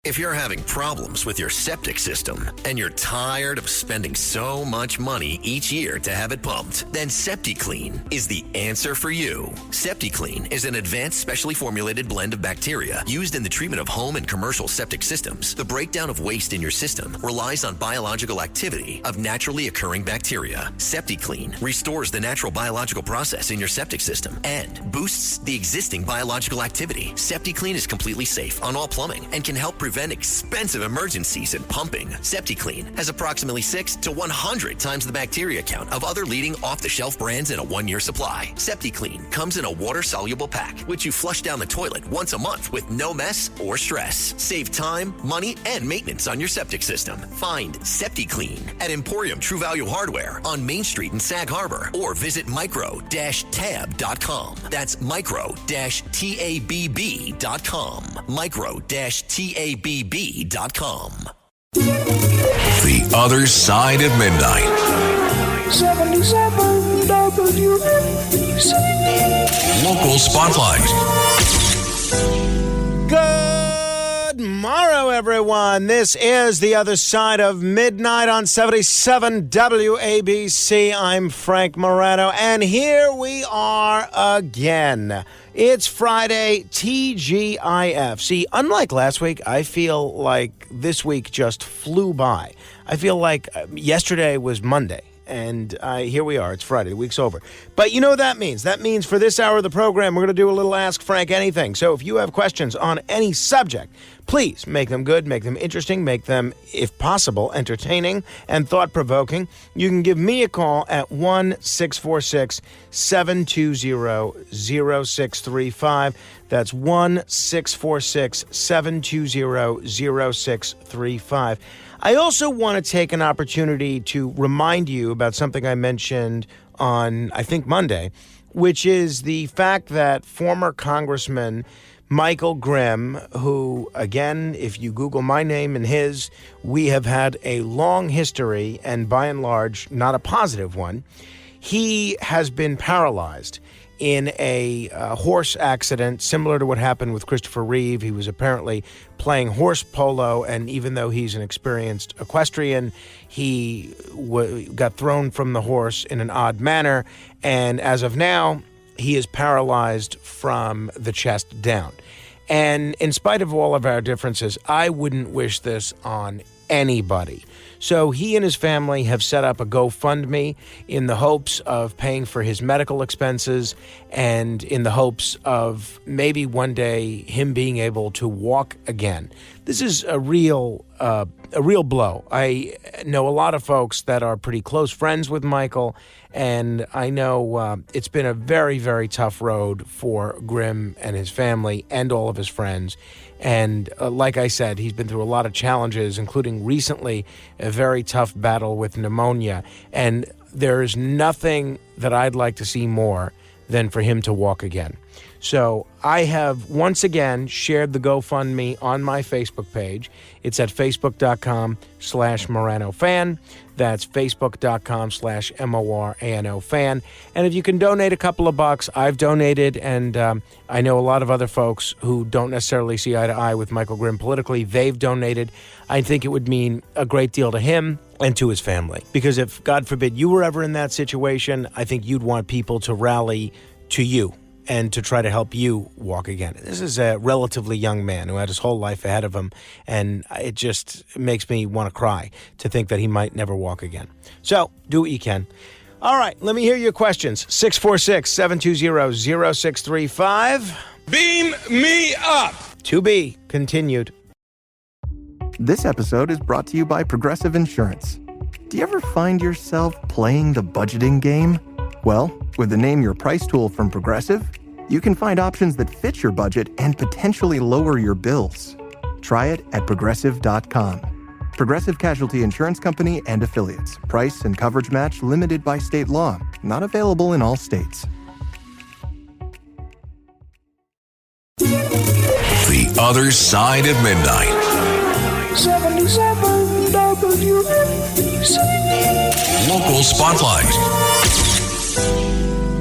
If you're having problems with your septic system and you're tired of spending so much money each year to have it pumped, then SeptiClean is the answer for you. SeptiClean is an advanced specially formulated blend of bacteria used in the treatment of home and commercial septic systems. The breakdown of waste in your system relies on biological activity of naturally occurring bacteria. SeptiClean restores the natural biological process in your septic system and boosts the existing biological activity. SeptiClean is completely safe on all plumbing and can help prevent expensive emergencies in pumping. SeptiClean has approximately 6 to 100 times the bacteria count of other leading off-the-shelf brands in a 1-year supply. SeptiClean comes in a water-soluble pack, which you flush down the toilet once a month with no mess or stress. Save time, money, and maintenance on your septic system. Find SeptiClean at Emporium True Value Hardware on Main Street in Sag Harbor or visit micro-tab.com. That's micro-tabb.com. Micro-tabb.com. The Other Side of Midnight. 77 WABC. Local Spotlight. Good morrow, everyone. This is The Other Side of Midnight on 77 WABC. I'm Frank Morano, and here we are again. It's Friday, TGIF. See, unlike last week, I feel like this week just flew by. I feel like yesterday was Monday, and here we are. It's Friday. The week's over. But you know what that means? That means for this hour of the program, we're going to do a little Ask Frank Anything. So if you have questions on any subject, please make them good, make them interesting, make them, if possible, entertaining and thought-provoking. You can give me a call at 1-646-720-0635. That's 1-646-720-0635. I also want to take an opportunity to remind you about something I mentioned on, I think, Monday, which is the fact that former Congressman Michael Grimm, who, again, if you Google my name and his, we have had a long history and, by and large, not a positive one. He has been paralyzed in a horse accident similar to what happened with Christopher Reeve. He was apparently playing horse polo, and even though he's an experienced equestrian, he got thrown from the horse in an odd manner, and as of now, he is paralyzed from the chest down. And in spite of all of our differences, I wouldn't wish this on anybody. So he and his family have set up a GoFundMe in the hopes of paying for his medical expenses and in the hopes of maybe one day him being able to walk again. This is a real blow. I know a lot of folks that are pretty close friends with Michael, and I know it's been a very, very tough road for Grimm and his family and all of his friends. And like I said, he's been through a lot of challenges, including recently a very tough battle with pneumonia. And there is nothing that I'd like to see more than for him to walk again. So I have once again shared the GoFundMe on my Facebook page. It's at facebook.com/MoranoFan. That's facebook.com/MORANOFan. And if you can donate a couple of bucks, I've donated, and I know a lot of other folks who don't necessarily see eye to eye with Michael Grimm politically. They've donated. I think it would mean a great deal to him and to his family. Because if, God forbid, you were ever in that situation, I think you'd want people to rally to you and to try to help you walk again. This is a relatively young man who had his whole life ahead of him, and it just makes me want to cry to think that he might never walk again. So, do what you can. All right, let me hear your questions. 646-720-0635. Beam me up! To be continued. This episode is brought to you by Progressive Insurance. Do you ever find yourself playing the budgeting game? Well, with the Name Your Price tool from Progressive, you can find options that fit your budget and potentially lower your bills. Try it at Progressive.com. Progressive Casualty Insurance Company and Affiliates. Price and coverage match limited by state law. Not available in all states. The Other Side of Midnight. 77 WABC. Local Spotlight.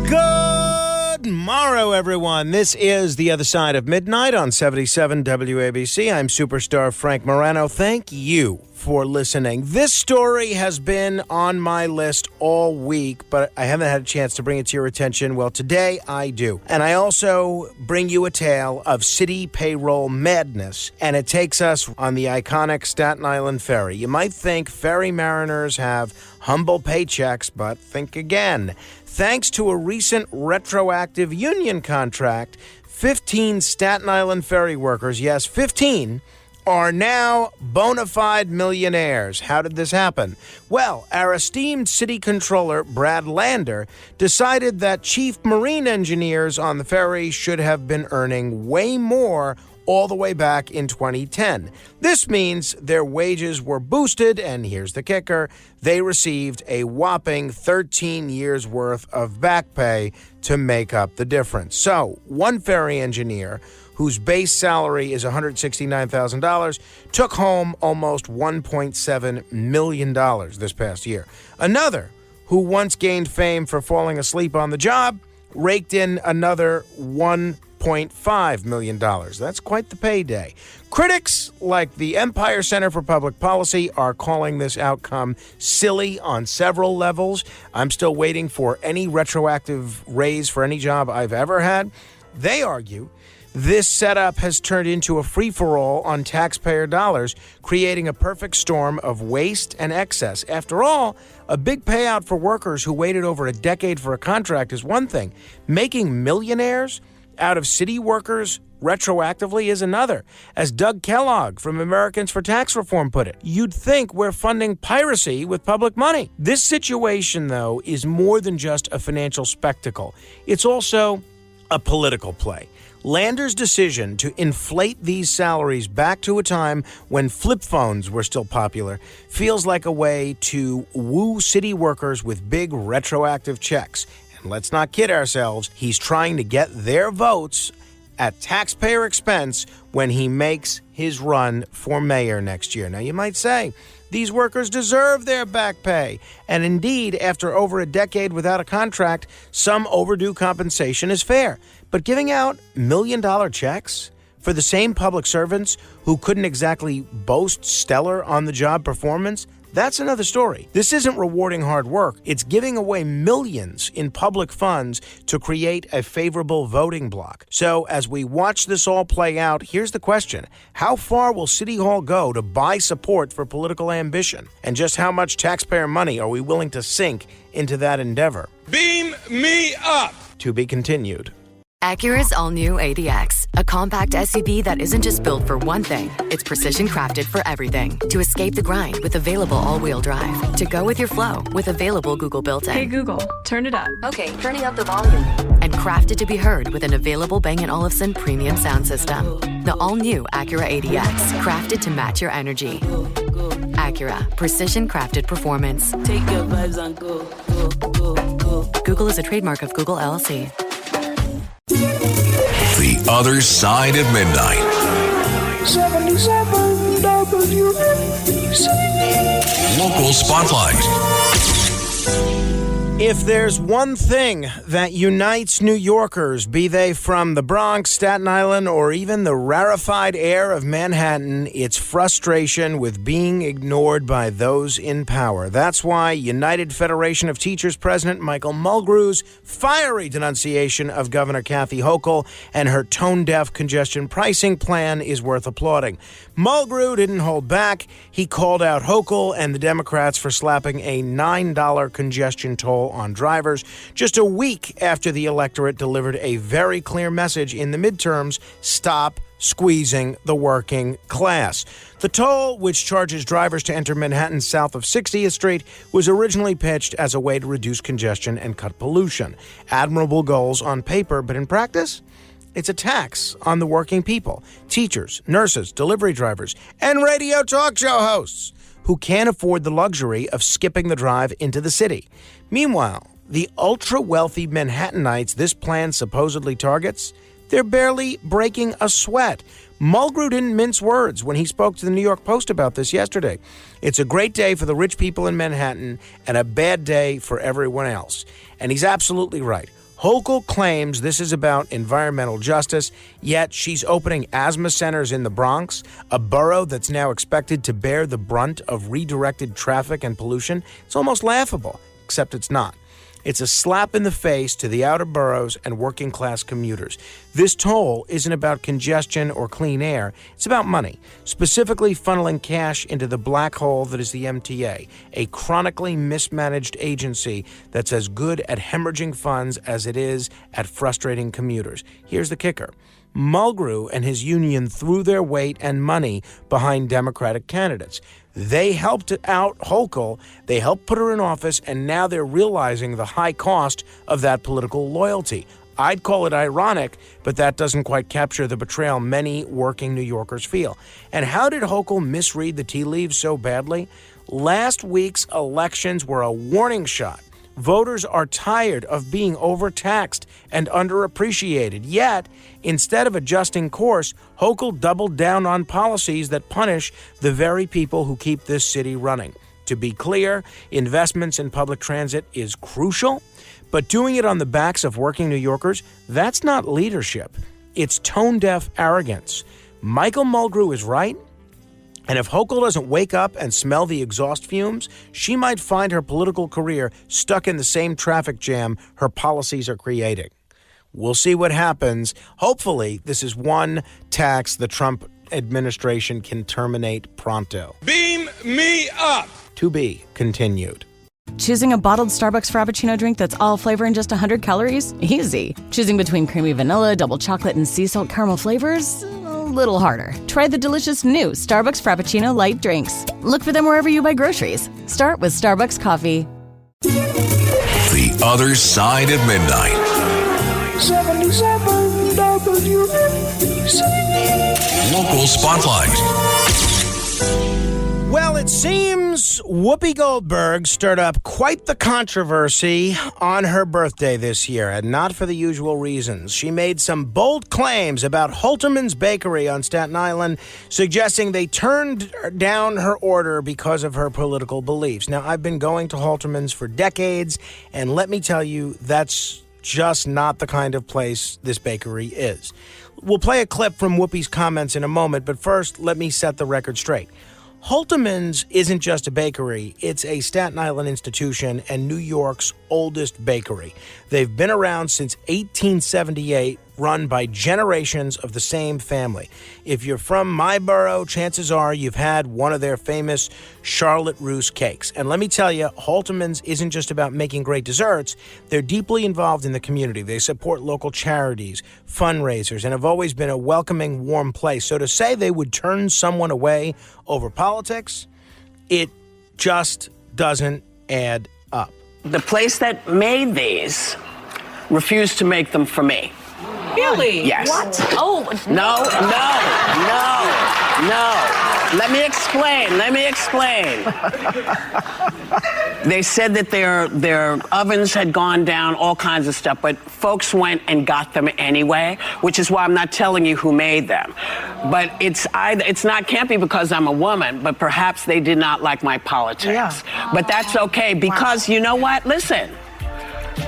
Good Good morrow, everyone. This is The Other Side of Midnight on 77 WABC. I'm superstar Frank Morano. Thank you for listening. This story has been on my list all week, but I haven't had a chance to bring it to your attention. Well, today I do. And I also bring you a tale of city payroll madness, and it takes us on the iconic Staten Island Ferry. You might think ferry mariners have humble paychecks, but think again. Thanks to a recent retroactive union contract, 15 Staten Island ferry workers, yes, 15, are now bona fide millionaires. How did this happen? Well, our esteemed city controller, Brad Lander, decided that chief marine engineers on the ferry should have been earning way more all the way back in 2010. This means their wages were boosted, and here's the kicker, they received a whopping 13 years' worth of back pay to make up the difference. So, one ferry engineer whose base salary is $169,000, took home almost $1.7 million this past year. Another, who once gained fame for falling asleep on the job, raked in another $1.5 million. That's quite the payday. Critics, like the Empire Center for Public Policy, are calling this outcome silly on several levels. I'm still waiting for any retroactive raise for any job I've ever had. They argue this setup has turned into a free-for-all on taxpayer dollars, creating a perfect storm of waste and excess. After all, a big payout for workers who waited over a decade for a contract is one thing. Making millionaires out of city workers retroactively is another. As Doug Kellogg from Americans for Tax Reform put it, you'd think we're funding piracy with public money. This situation, though, is more than just a financial spectacle. It's also a political play. Lander's decision to inflate these salaries back to a time when flip phones were still popular feels like a way to woo city workers with big retroactive checks. And let's not kid ourselves, he's trying to get their votes at taxpayer expense when he makes his run for mayor next year. Now, you might say, these workers deserve their back pay. And indeed, after over a decade without a contract, some overdue compensation is fair. But giving out million-dollar checks for the same public servants who couldn't exactly boast stellar on-the-job performance, that's another story. This isn't rewarding hard work. It's giving away millions in public funds to create a favorable voting bloc. So as we watch this all play out, here's the question. How far will City Hall go to buy support for political ambition? And just how much taxpayer money are we willing to sink into that endeavor? Beam me up! To be continued. Acura's all-new ADX, a compact SUV that isn't just built for one thing. It's precision-crafted for everything. To escape the grind with available all-wheel drive. To go with your flow with available Google built-in. Hey Google, turn it up. Okay, turning up the volume. And crafted to be heard with an available Bang & Olufsen premium sound system. The all-new Acura ADX, crafted to match your energy. Acura, precision-crafted performance. Take your vibes and go, go, go, go. Google is a trademark of Google LLC. The Other Side of Midnight. 77 WABC. Local Spotlight. If there's one thing that unites New Yorkers, be they from the Bronx, Staten Island, or even the rarefied air of Manhattan, it's frustration with being ignored by those in power. That's why United Federation of Teachers President Michael Mulgrew's fiery denunciation of Governor Kathy Hochul and her tone-deaf congestion pricing plan is worth applauding. Mulgrew didn't hold back. He called out Hochul and the Democrats for slapping a $9 congestion toll on drivers just a week after the electorate delivered a very clear message in the midterms: stop squeezing the working class. The toll, which charges drivers to enter Manhattan south of 60th Street, was originally pitched as a way to reduce congestion and cut pollution. Admirable goals on paper, but in practice, it's a tax on the working people, teachers, nurses, delivery drivers, and radio talk show hosts who can't afford the luxury of skipping the drive into the city. Meanwhile, the ultra-wealthy Manhattanites this plan supposedly targets, they're barely breaking a sweat. Mulgrew didn't mince words when he spoke to the New York Post about this yesterday. It's a great day for the rich people in Manhattan and a bad day for everyone else. And he's absolutely right. Hochul claims this is about environmental justice, yet she's opening asthma centers in the Bronx, a borough that's now expected to bear the brunt of redirected traffic and pollution. It's almost laughable, except it's not. It's a slap in the face to the outer boroughs and working-class commuters. This toll isn't about congestion or clean air. It's about money, specifically funneling cash into the black hole that is the MTA, a chronically mismanaged agency that's as good at hemorrhaging funds as it is at frustrating commuters. Here's the kicker. Mulgrew and his union threw their weight and money behind Democratic candidates. They helped out Hochul, they helped put her in office, and now they're realizing the high cost of that political loyalty. I'd call it ironic, but that doesn't quite capture the betrayal many working New Yorkers feel. And how did Hochul misread the tea leaves so badly? Last week's elections were a warning shot. Voters are tired of being overtaxed and underappreciated. Yet, instead of adjusting course, Hochul doubled down on policies that punish the very people who keep this city running. To be clear, investments in public transit is crucial, but doing it on the backs of working New Yorkers, that's not leadership. It's tone-deaf arrogance. Michael Mulgrew is right. And if Hochul doesn't wake up and smell the exhaust fumes, she might find her political career stuck in the same traffic jam her policies are creating. We'll see what happens. Hopefully, this is one tax the Trump administration can terminate pronto. Beam me up! To be continued. Choosing a bottled Starbucks Frappuccino drink that's all flavor and just 100 calories? Easy. Choosing between creamy vanilla, double chocolate, and sea salt caramel flavors? A little harder. Try the delicious new Starbucks Frappuccino light drinks. Look for them wherever you buy groceries. Start with Starbucks coffee. The Other Side of Midnight. 77 WNBC. Local Spotlight. Well, it seems Whoopie Goldberg stirred up quite the controversy on her birthday this year, and not for the usual reasons. She made some bold claims about Holterman's Bakery on Staten Island, suggesting they turned down her order because of her political beliefs. Now, I've been going to Holterman's for decades, and let me tell you, that's just not the kind of place this bakery is. We'll play a clip from Whoopi's comments in a moment, but first, let me set the record straight. Holterman's isn't just a bakery, it's a Staten Island institution and New York's oldest bakery. They've been around since 1878, run by generations of the same family. If you're from my borough, chances are you've had one of their famous Charlotte Russe cakes. And let me tell you, Holterman's isn't just about making great desserts. They're deeply involved in the community. They support local charities, fundraisers, and have always been a welcoming, warm place. So to say they would turn someone away over politics, it just doesn't add up. The place that made these refused to make them for me. Really? Yes. What? Oh. No. Let me explain. They said that their ovens had gone down, all kinds of stuff, but folks went and got them anyway, which is why I'm not telling you who made them. But can't be because I'm a woman, but perhaps they did not like my politics. Yeah. But that's okay, because you know what? Listen.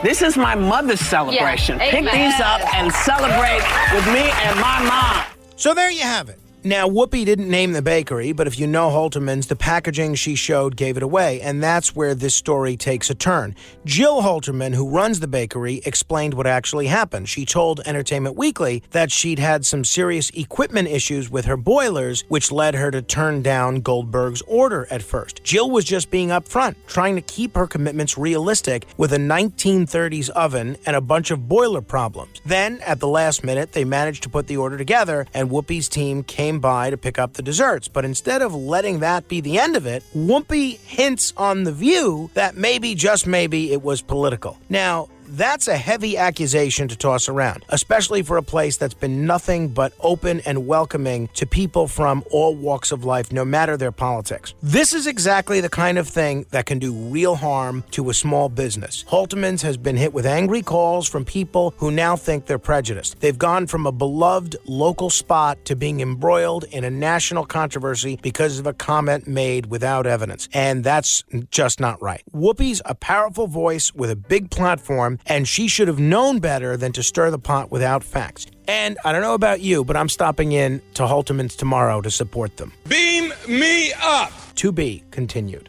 This is my mother's celebration. Yeah. Pick these up and celebrate with me and my mom. So there you have it. Now, Whoopi didn't name the bakery, but if you know Holterman's, the packaging she showed gave it away, and that's where this story takes a turn. Jill Holterman, who runs the bakery, explained what actually happened. She told Entertainment Weekly that she'd had some serious equipment issues with her boilers, which led her to turn down Goldberg's order at first. Jill was just being upfront, trying to keep her commitments realistic with a 1930s oven and a bunch of boiler problems. Then, at the last minute, they managed to put the order together, and Whoopi's team came by to pick up the desserts. But instead of letting that be the end of it, Whoopi hints on The View that maybe, just maybe, it was political. Now, that's a heavy accusation to toss around, especially for a place that's been nothing but open and welcoming to people from all walks of life, no matter their politics. This is exactly the kind of thing that can do real harm to a small business. Holterman's has been hit with angry calls from people who now think they're prejudiced. They've gone from a beloved local spot to being embroiled in a national controversy because of a comment made without evidence. And that's just not right. Whoopi's a powerful voice with a big platform, and she should have known better than to stir the pot without facts. And I don't know about you, but I'm stopping in to Halterman's tomorrow to support them. Beam me up. To be continued.